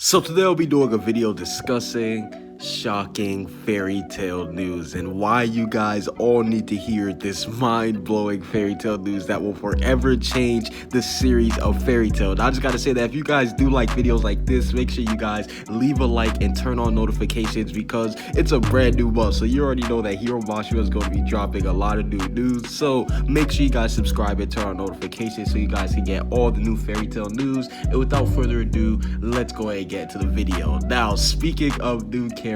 So today I'll be doing a video discussing shocking fairy tale news and why you guys all need to hear this mind-blowing fairy tale news that will forever change the series of fairy tale. Now I just gotta say that if you guys do like videos like this, make sure you guys leave a like and turn on notifications because it's a brand new month. So you already know that Hiro Mashima is going to be dropping a lot of new news. So make sure you guys subscribe and turn on notifications so you guys can get all the new fairy tale news. And without further ado, let's go ahead and get to the video. Now, speaking of new characters,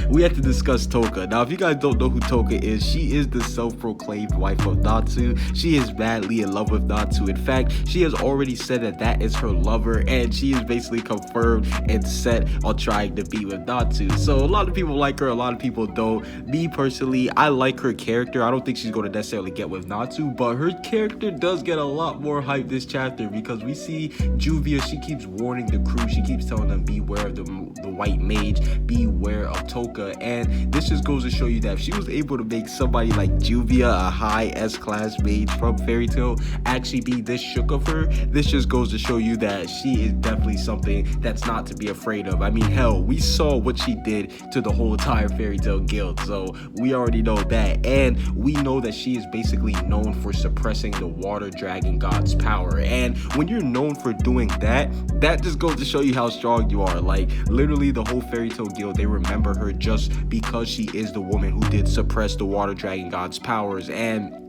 we have to discuss Touka. Now, if you guys don't know who Touka is, she is the self-proclaimed wife of Natsu. She is madly in love with Natsu. In fact, she has already said that that is her lover, and she is basically confirmed and set on trying to be with Natsu. So a lot of people like her, a lot of people don't. Me personally, I like her character. I don't think she's going to necessarily get with Natsu, but her character does get a lot more hype this chapter because we see Juvia, she keeps warning the crew, she keeps telling them beware of the white mage, beware of Touka, and this just goes to show you that if she was able to make somebody like Juvia, a high S-class mage from Fairy Tail, actually be this shook of her, this just goes to show you that she is definitely something that's not to be afraid of. I mean, hell, we saw what she did to the whole entire Fairy Tail guild, so we already know that, and we know that she is basically known for suppressing the water dragon god's power, and when you're known for doing that, that just goes to show you how strong you are. Like, literally the whole Fairy Tail guild, they remember her just because she is the woman who did suppress the water dragon god's powers. And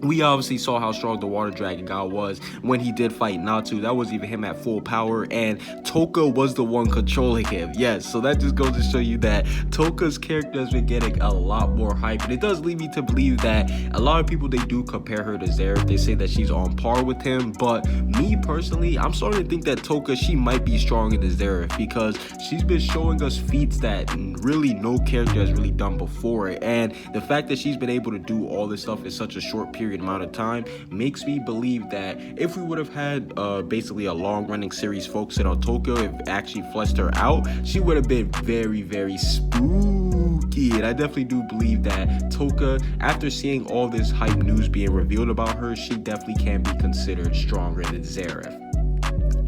we obviously saw how strong the water dragon god was when he did fight Natsu. That was even him at full power, and Touka was the one controlling him. Yes, so that just goes to show you that Touka's character has been getting a lot more hype, and it does lead me to believe that a lot of people, they do compare her to Xerath. They say that she's on par with him, but me personally, I'm starting to think that Touka, she might be stronger than Xerath because she's been showing us feats that really no character has really done before, and the fact that she's been able to do all this stuff in such a short period amount of time makes me believe that if we would have had basically a long-running series focusing on Touka, if actually fleshed her out, she would have been very, very spooky. And I definitely do believe that Touka, after seeing all this hype news being revealed about her, she definitely can be considered stronger than Xerath.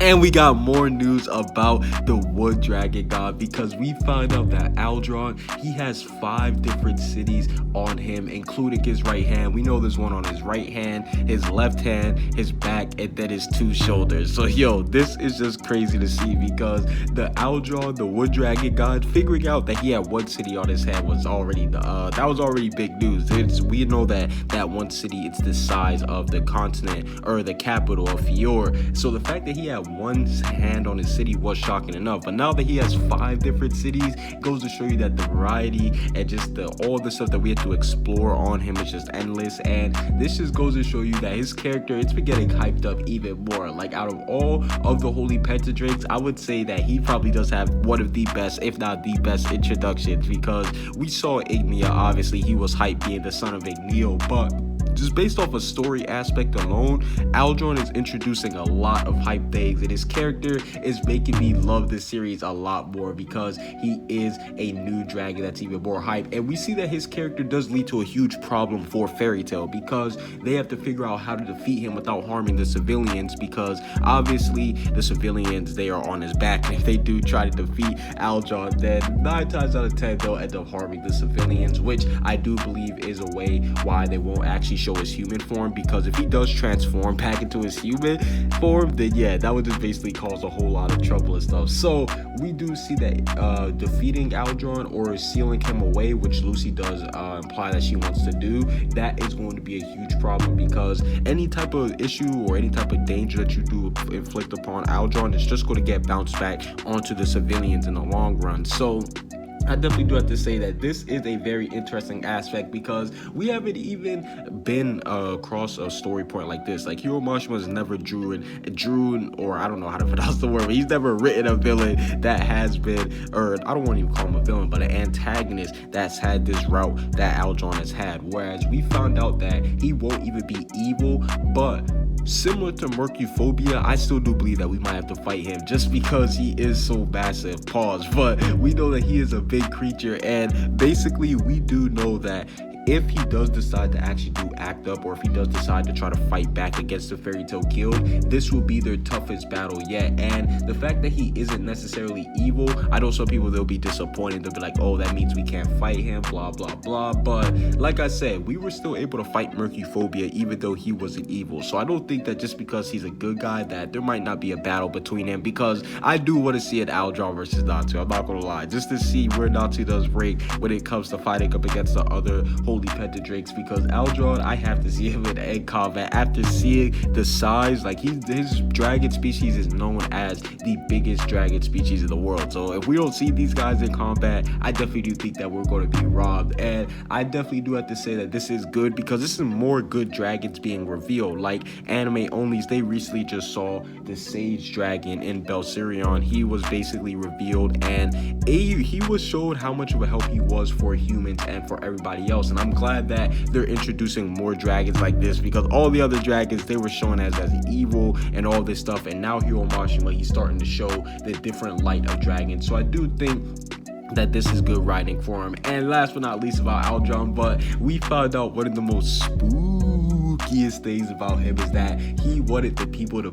And we got more news about the wood dragon god because we find out that Aldoron, he has 5 different cities on him, including his right hand. We know there's one on his right hand, his left hand, his back, and then his 2 shoulders. So yo, this is just crazy to see because the Aldoron, the wood dragon god, figuring out that he had 1 city on his head was already that was already big news. We know that that 1 city, it's the size of the continent or the capital of Fior. So the fact that he had 1 hand on his city was shocking enough, but now that he has 5 different cities, it goes to show you that the variety and just all the stuff that we have to explore on him is just endless. And this just goes to show you that his character, it's been getting hyped up even more. Like, out of all of the holy pentadrakes, I would say that he probably does have one of the best, if not the best, introductions, because we saw Ignia. Obviously he was hyped being the son of Igneo, but just based off a story aspect alone, Aldoron is introducing a lot of hype things, and his character is making me love this series a lot more because he is a new dragon that's even more hype. And we see that his character does lead to a huge problem for Fairy Tail because they have to figure out how to defeat him without harming the civilians, because obviously the civilians, they are on his back, and if they do try to defeat Aldoron, then 9 times out of 10 they'll end up harming the civilians, which I do believe is a way why they won't actually show his human form, because if he does transform back into his human form, then yeah, that would just basically cause a whole lot of trouble and stuff. So we do see that defeating Aldoron or sealing him away, which Lucy does imply that she wants to do, that is going to be a huge problem, because any type of issue or any type of danger that you do inflict upon Aldoron is just going to get bounced back onto the civilians in the long run. So I definitely do have to say that this is a very interesting aspect because we haven't even been across a story point like this. Like, Hiro Mashima has never drewn, or I don't know how to pronounce the word, but he's never written a villain that has been, or I don't want to even call him a villain, but an antagonist that's had this route that Aldoron has had. Whereas we found out that he won't even be evil, but similar to Mercuphobia, I still do believe that we might have to fight him just because he is so massive. Pause. But we know that he is a big creature, and basically we do know that if he does decide to actually do act up, or if he does decide to try to fight back against the Fairy Tail Guild, this will be their toughest battle yet. And the fact that he isn't necessarily evil, I know some people, they'll be disappointed. They'll be like, oh, that means we can't fight him, blah blah blah. But like I said, we were still able to fight Mercuphobia even though he wasn't evil. So I don't think that just because he's a good guy that there might not be a battle between him, because I do want to see an Aldoron versus Natsu. I'm not gonna lie, just to see where Natsu does rank when it comes to fighting up against the other holy pentadrakes, because Aldoron, I have to see him in egg combat. After seeing the size, like his dragon species is known as the biggest dragon species in the world. So if we don't see these guys in combat, I definitely do think that we're going to be robbed. And I definitely do have to say that this is good, because this is more good dragons being revealed. Like anime onlys, they recently just saw the Sage Dragon in Belserion. He was basically revealed, and he was showed how much of a help he was for humans and for everybody else. And I'm glad that they're introducing more dragons like this, because all the other dragons, they were shown as evil and all this stuff, and now Hiro Mashima, he's starting to show the different light of dragons. So I do think that this is good writing for him. And last but not least about Aldoron, but we found out one of the most spookiest things about him is that he wanted the people to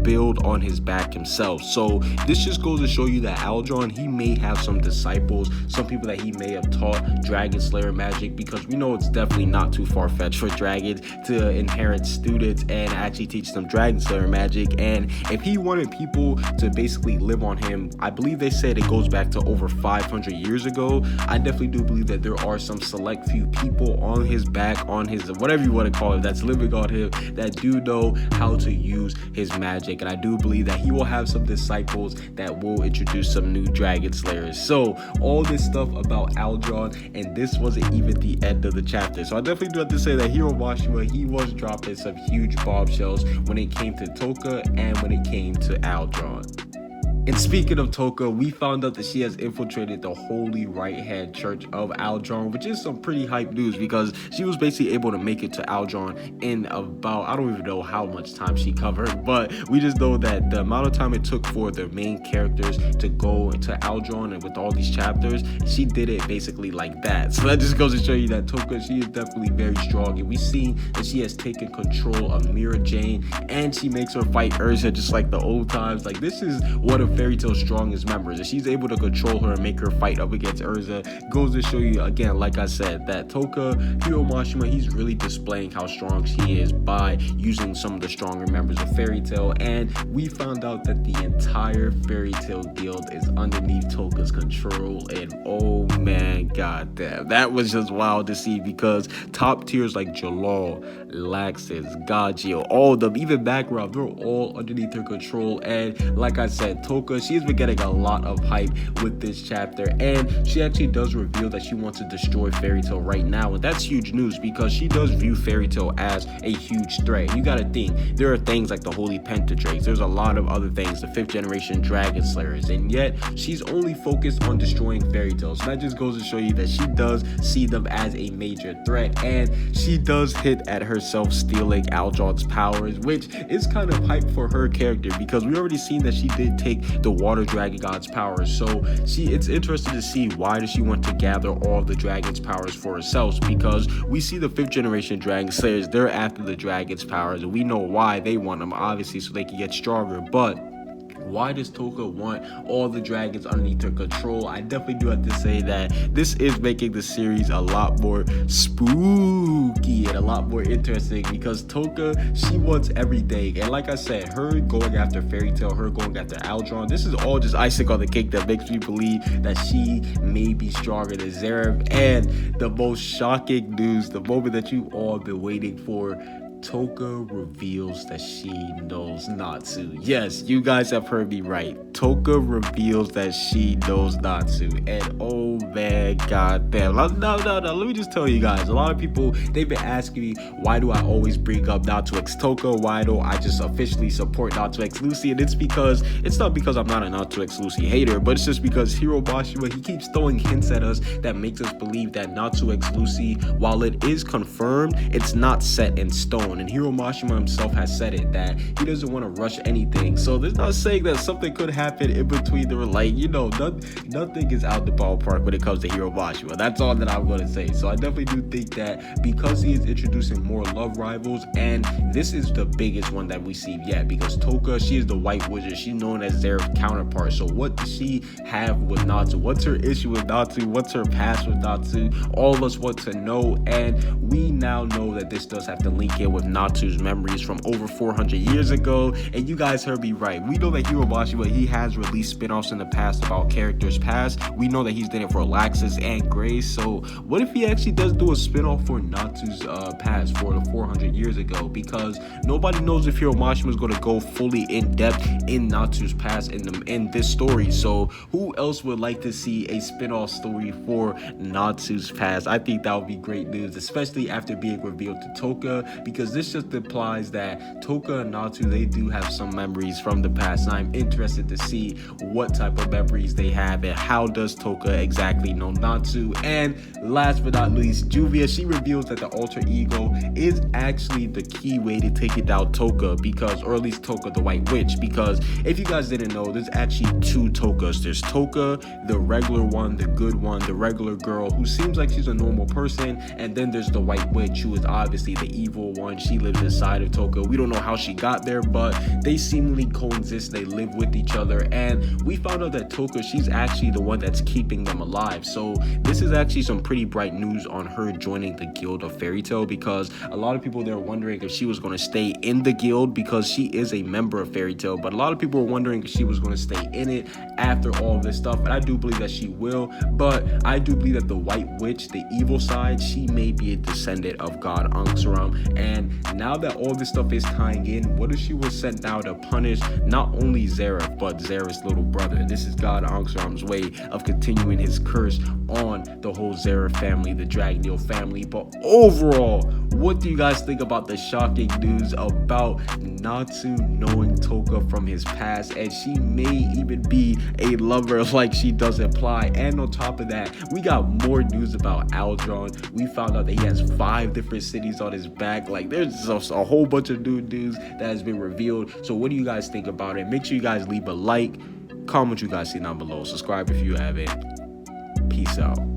build on his back himself. So this just goes to show you that Aldoron, he may have some disciples, some people that he may have taught Dragon Slayer magic, because we know it's definitely not too far-fetched for dragons to inherit students and actually teach them Dragon Slayer magic. And if he wanted people to basically live on him, I believe they said it goes back to over 500 years ago. I definitely do believe that there are some select few people on his back, on his whatever you want to call it, that's living on him, that do know how to use his magic. And I do believe that he will have some disciples that will introduce some new Dragon Slayers. So all this stuff about Aldoron, and this wasn't even the end of the chapter. So I definitely do have to say that Hiro Mashima, he was dropping some huge bombshells when it came to Touka and when it came to Aldoron. And speaking of Touka, we found out that she has infiltrated the Holy Right Hand Church of Aldoron, which is some pretty hype news, because she was basically able to make it to Aldoron in about, I don't even know how much time she covered, but we just know that the amount of time it took for the main characters to go to Aldoron, and with all these chapters, she did it basically like that. So that just goes to show you that Touka, she is definitely very strong, and we see that she has taken control of Mira Jane, and she makes her fight Urza just like the old times. Like, this is one of Fairy Tail's strongest members, and she's able to control her and make her fight up against Urza. Goes to show you again, like I said, that Touka, Hiro Mashima, he's really displaying how strong she is by using some of the stronger members of Fairy Tail. And we found out that the entire Fairy Tail guild is underneath Touka's control, and oh man, goddamn, that was just wild to see, because top tiers like Jalal, Laxus, Gagio, all of them, even background, they're all underneath her control. And like I said, Touka, she's been getting a lot of hype with this chapter, and she actually does reveal that she wants to destroy Fairy Tail right now, and that's huge news, because she does view Fairy Tail as a huge threat. You gotta think, there are things like the Holy Pentadrakes, there's a lot of other things, the 5th generation Dragon Slayers, and yet she's only focused on destroying Fairy Tail. So that just goes to show you that she does see them as a major threat, and she does hit at herself stealing Aldoron's powers, which is kind of hype for her character, because we already seen that she did take the Water Dragon God's powers. So it's interesting to see, why does she want to gather all the dragon's powers for herself, because we see the 5th generation Dragon Slayers, they're after the dragon's powers, and we know why they want them, obviously, so they can get stronger. But why does Touka want all the dragons underneath her control? I definitely do have to say that this is making the series a lot more spooky and a lot more interesting, because Touka, she wants everything. And like I said, her going after Fairy Tail, her going after Aldoron, this is all just icing on the cake that makes me believe that she may be stronger than Zeref. And the most shocking news, the moment that you all been waiting for, Touka reveals that she knows Natsu. Yes, you guys have heard me right. Touka reveals that she knows Natsu. And oh man, goddamn. No, let me just tell you guys. A lot of people, they've been asking me, why do I always bring up Natsu x Touka? Why don't I just officially support Natsu x Lucy? And it's not because I'm not a Natsu x Lucy hater, but it's just because Hiro Mashima, he keeps throwing hints at us that makes us believe that Natsu x Lucy, while it is confirmed, it's not set in stone. shown, and Hiro Mashima himself has said it, that he doesn't want to rush anything. So there's not saying that something could happen in between the, like, you know, nothing is out the ballpark when it comes to Hiro Mashima. That's all that I'm going to say. So I definitely do think that because he is introducing more love rivals, and this is the biggest one that we see yet, because Touka, she is the white wizard. She's known as their counterpart. So what does she have with Natsu? What's her issue with Natsu? What's her past with Natsu? All of us want to know, and we now know that this does have to link in with Natsu's memories from over 400 years ago. And you guys heard me right. We know that Hiro Mashima, he has released spin-offs in the past about characters past. We know that he's done it for Laxus and Grace. So what if he actually does do a spin-off for Natsu's past for the 400 years ago? Because nobody knows if Hiro Mashima is going to go fully in depth in Natsu's past in this story. So who else would like to see a spin-off story for Natsu's past? I think that would be great news, especially after being revealed to Touka, because this just implies that Touka and Natsu, they do have some memories from the past, and I'm interested to see what type of memories they have and how does Touka exactly know Natsu. And last but not least, Juvia, she reveals that the alter ego is actually the key way to take it down Touka, because, or at least Touka the White Witch, because if you guys didn't know, there's actually two Toukas. There's Touka, the regular one, the good one, the regular girl who seems like she's a normal person, and then there's the White Witch, who is obviously the evil one. She lives inside of Touka. We don't know how she got there, but they seemingly coexist. They live with each other, and we found out that Touka, she's actually the one that's keeping them alive. So this is actually some pretty bright news on her joining the Guild of Fairy Tail, because a lot of people, they're wondering if she was going to stay in the guild, because she is a member of Fairy Tail, but a lot of people were wondering if she was going to stay in it after all this stuff, and I do believe that she will. But I do believe that the White Witch, the evil side, she may be a descendant of God Artowrk, and now that all this stuff is tying in, what if she was sent now to punish not only Zareth, but Zareth's little brother? This is God Artowrk's way of continuing his curse on the whole Zareth family, the Dragneel family. But overall, what do you guys think about the shocking news about Natsu knowing Touka from his past, and she may even be a lover like she does imply? And on top of that, we got more news about Aldoron. We found out that he has 5 different cities on his back. Like, there's just a whole bunch of new news that has been revealed. So what do you guys think about it? Make sure you guys leave a like, comment what you guys see down below, subscribe if you haven't. Peace out.